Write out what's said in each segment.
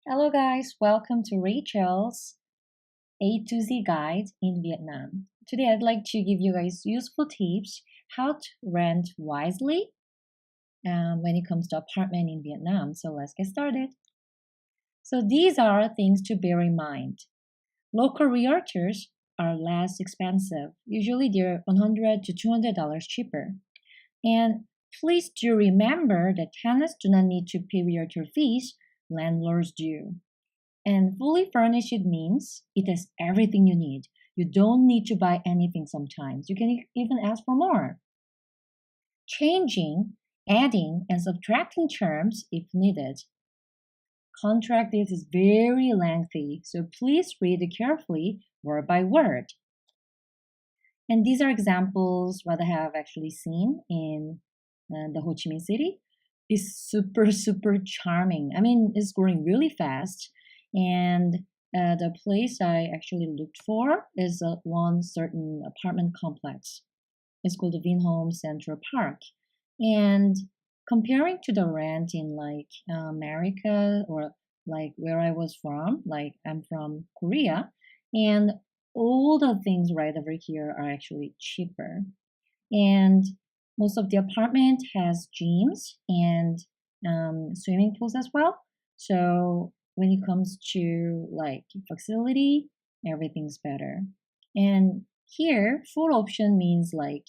Hello guys, welcome to Rachel's A to Z guide in Vietnam. Today I'd like to give you guys useful tips how to rent wisely when it comes to apartment in Vietnam. So let's get started. So these are things to bear in mind. Local realtors are less expensive. Usually they're $100 to $200 cheaper. And please do remember that tenants do not need to pay realtor fees, landlords do. And fully furnished means it has everything you need. You don't need to buy anything sometimes. You can even ask for more. Changing, adding, and subtracting terms if needed. Contract is very lengthy, so please read it carefully word by word. And these are examples what I have actually seen in the Ho Chi Minh City. It's super charming. I mean, it's growing really fast. And the place I actually looked for is one certain apartment complex. It's called the Vinhome Central Park. And comparing to the rent in like America or like where I was from, like I'm from Korea, and all the things right over here are actually cheaper. And most of the apartment has gyms and swimming pools as well. So when it comes to like facility, everything's better. And here, full option means like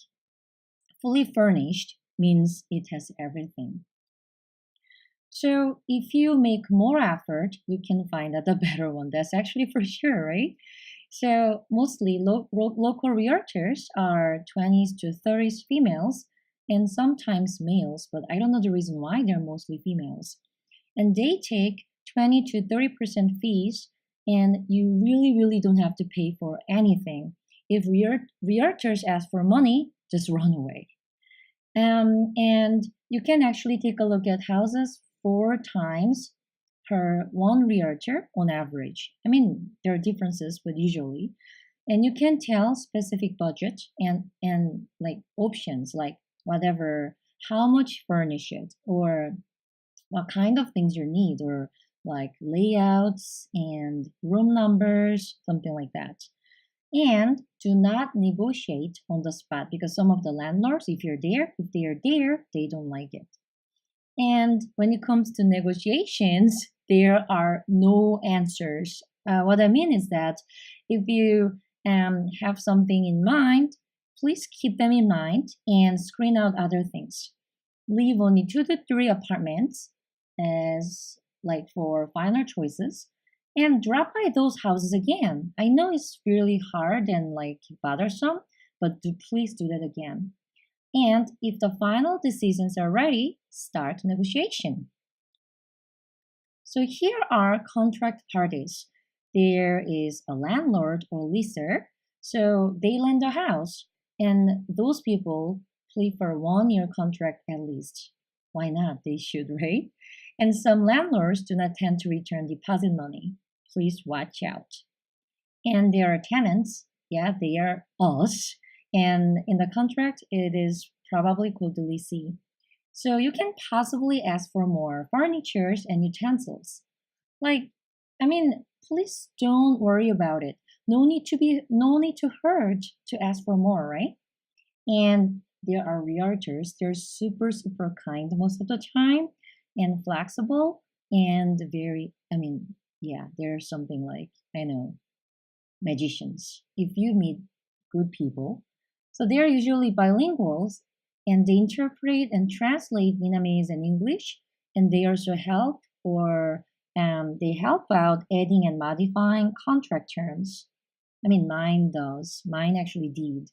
fully furnished means it has everything. So if you make more effort, you can find out a better one. That's actually for sure, right? So mostly local realtors are 20s to 30s females and sometimes males, but I don't know the reason why they're mostly females. And they take 20 to 30% fees, and you really don't have to pay for anything. If realtors ask for money, just run away. And you can actually take a look at houses 4 times per one realtor on average. I mean, there are differences, but usually. And you can tell specific budget and like options, like whatever, how much furnished or what kind of things you need, or like layouts and room numbers, something like that. And do not negotiate on the spot because some of the landlords, if they are there, they don't like it. And when it comes to negotiations, there are no answers. What I mean is that if you have something in mind, please keep them in mind and screen out other things. Leave only 2 to 3 apartments as like for final choices and drop by those houses again. I know it's really hard and like bothersome, but please do that again. And if the final decisions are ready, start negotiation. So here are contract parties. There is a landlord or leaser, so they lend a house, and those people plea for 1 year contract at least. Why not? They should, right? And some landlords do not tend to return deposit money. Please watch out. And there are tenants, yeah, they are us. And in the contract, it is probably called the leasee. So you can possibly ask for more furnitures and utensils. Like, I mean, please don't worry about it. No need to hurt to ask for more, right? And there are realtors, they're super kind most of the time and flexible and very, I mean, yeah, they're something like, I know, magicians. If you meet good people, so they're usually bilinguals and they interpret and translate Vietnamese and English, and they also help or they help out adding and modifying contract terms. I mean, mine does. Mine actually did.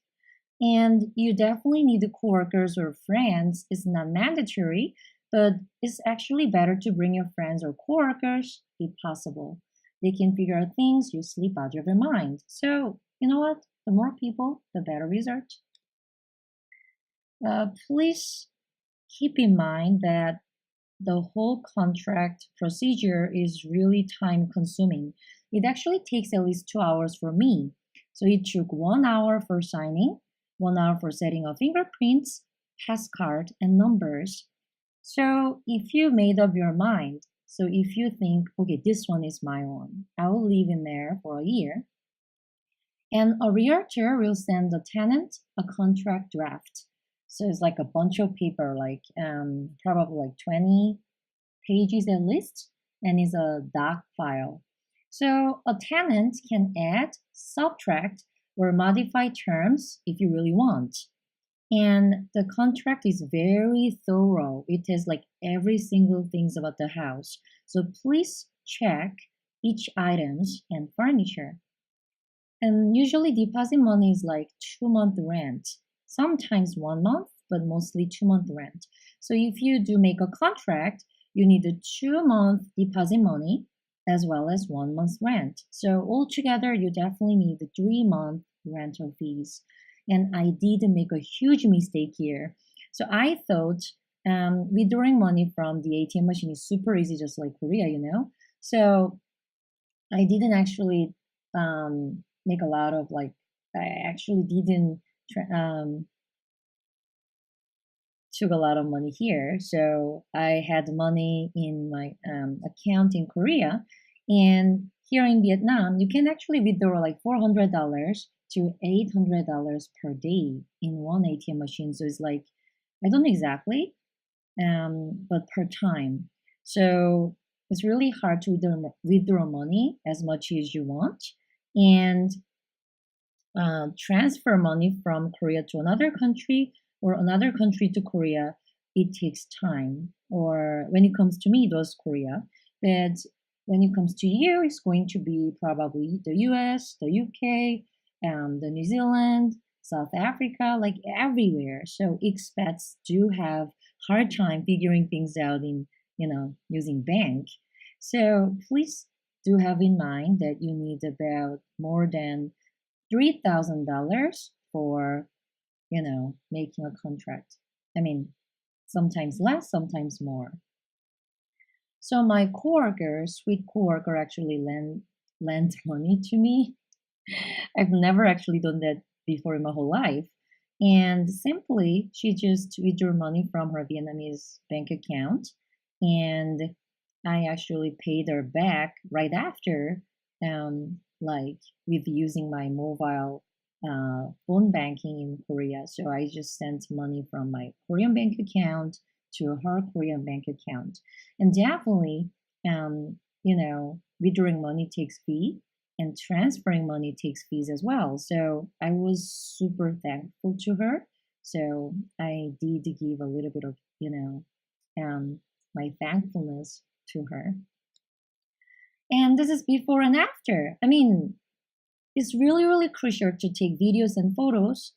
And you definitely need the coworkers or friends. It's not mandatory, but it's actually better to bring your friends or coworkers if possible. They can figure out things you sleep out of your mind. So, you know what? The more people, the better result. Please keep in mind that the whole contract procedure is really time consuming. It actually takes at least 2 hours for me. So it took 1 hour for signing, 1 hour for setting up fingerprints, pass card, and numbers. So if you made up your mind, So if you think, okay, this one is my one, I will live in there for a year. And a realtor will send the tenant a contract draft. So it's like a bunch of paper, like probably like 20 pages at least, and is a doc file. So a tenant can add, subtract, or modify terms if you really want. And the contract is very thorough. It has like every single things about the house. So please check each items and furniture. And usually deposit money is like 2 month rent, sometimes 1 month, but mostly 2 month rent. So if you do make a contract, you need a 2 month deposit money as well as 1 month's rent. So altogether, you definitely need the 3 month rental fees. And I did make a huge mistake here. So I thought withdrawing money from the ATM machine is super easy, just like Korea, you know. So I didn't actually make a lot of like. I actually didn't took a lot of money here. So I had money in my account in Korea, and here in Vietnam, you can actually withdraw like $400 to $800 per day in one ATM machine. So it's like I don't know exactly, but per time. So it's really hard to withdraw money as much as you want, and transfer money from Korea to another country or another country to Korea, it takes time. Or when it comes to me, it was Korea. But when it comes to you, it's going to be probably the US, the UK, the New Zealand, South Africa, like everywhere. So expats do have hard time figuring things out in, using bank. So please do have in mind that you need about more than $3,000 for, making a contract. I mean, sometimes less, sometimes more. So my coworker, sweet coworker, actually lent money to me. I've never actually done that before in my whole life. And simply, she just withdrew money from her Vietnamese bank account, and I actually paid her back right after, like with using my mobile phone banking in Korea. So I just sent money from my Korean bank account to her Korean bank account. And definitely, withdrawing money takes fee and transferring money takes fees as well. So I was super thankful to her. So I did give a little bit of, my thankfulness to her. And this is before and after. I mean, it's really, really crucial to take videos and photos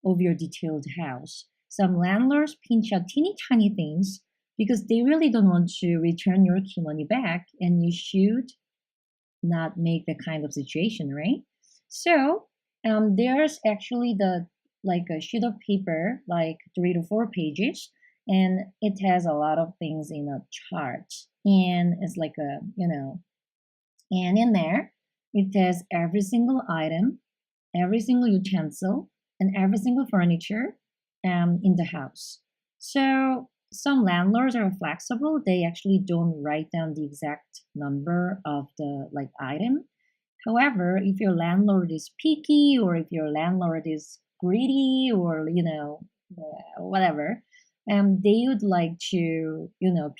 of your detailed house. Some landlords pinch out teeny tiny things because they really don't want to return your key money back, and you should not make that kind of situation, right? So there's actually like a sheet of paper, like 3 to 4 pages, and it has a lot of things in a chart, and it's like and in there it has every single item, every single utensil, and every single furniture in the house. So some landlords are flexible. They actually don't write down the exact number of the like item. However, if your landlord is picky, or if your landlord is greedy, or whatever, they would like to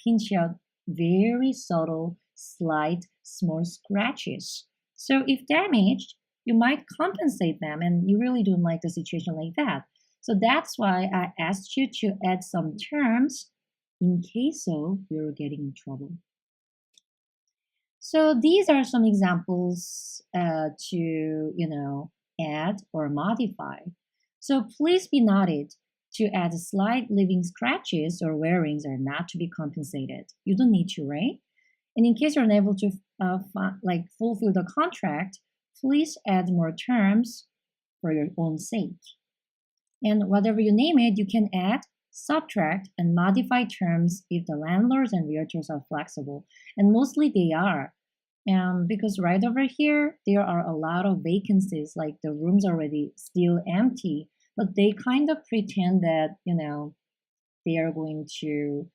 pinch out very subtle, slight, small scratches. So if damaged, you might compensate them, and you really don't like the situation like that. So that's why I asked you to add some terms in case of you're getting in trouble. So these are some examples to add or modify. So please be noted to add slight living scratches or wearings are not to be compensated. You don't need to, right? And in case you're unable to fulfill the contract, please add more terms for your own sake. And whatever you name it, you can add, subtract, and modify terms if the landlords and realtors are flexible. And mostly they are. Because right over here, there are a lot of vacancies, like the room's already still empty, but they kind of pretend that, they are going to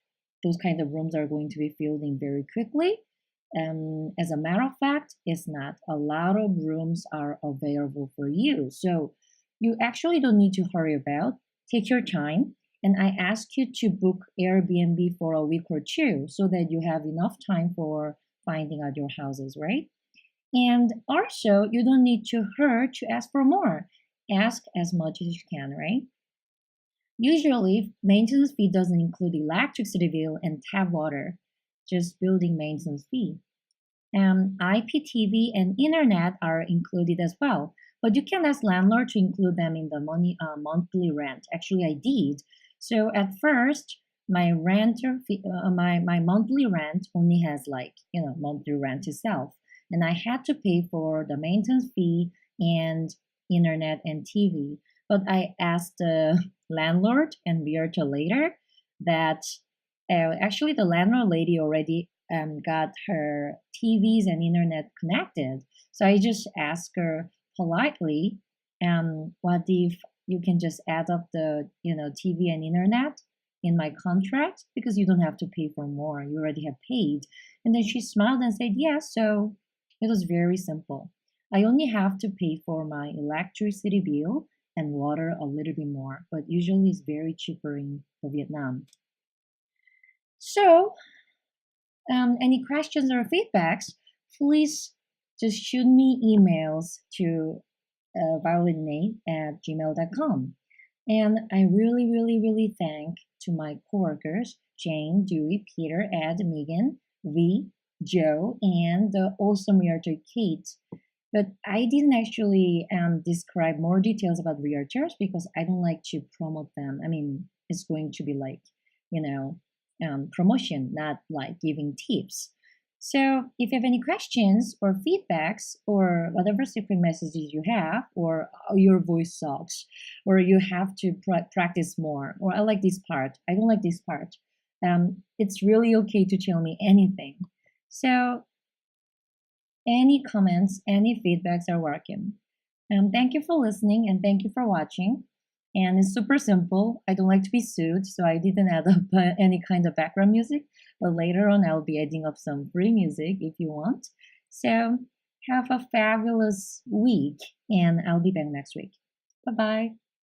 those kind of rooms are going to be filled in very quickly. As a matter of fact, it's not. A lot of rooms are available for you. So you actually don't need to hurry about. Take your time. And I ask you to book Airbnb for a week or two so that you have enough time for finding out your houses, right? And also, you don't need to hurry to ask for more. Ask as much as you can, right? Usually, maintenance fee doesn't include electricity bill and tap water, just building maintenance fee. IPTV and internet are included as well, but you can ask landlord to include them in the monthly rent. Actually, I did. So at first, my renter fee, my monthly rent only has like monthly rent itself, and I had to pay for the maintenance fee and internet and TV. But I asked the landlord and realtor later that actually the landlord lady already got her TVs and internet connected. So I just asked her politely, what if you can just add up the TV and internet in my contract because you don't have to pay for more. You already have paid. And then she smiled and said, yes. So it was very simple. I only have to pay for my electricity bill and water a little bit more, but usually it's very cheaper in the Vietnam. So any questions or feedbacks, please just shoot me emails to violetnate@gmail.com. And I really, really, really thank to my coworkers, Jane, Dewey, Peter, Ed, Megan, V, Joe, and the awesome realtor, Kate. But I didn't actually describe more details about realtors because I don't like to promote them. I mean, it's going to be like, promotion, not like giving tips. So if you have any questions or feedbacks or whatever secret messages you have, or your voice sucks, or you have to practice more, or I like this part, I don't like this part, it's really okay to tell me anything. So any comments, any feedbacks are welcome. Thank you for listening and thank you for watching. And it's super simple. I don't like to be sued, so I didn't add up any kind of background music. But later on, I'll be adding up some free music if you want. So have a fabulous week, and I'll be back next week. Bye bye.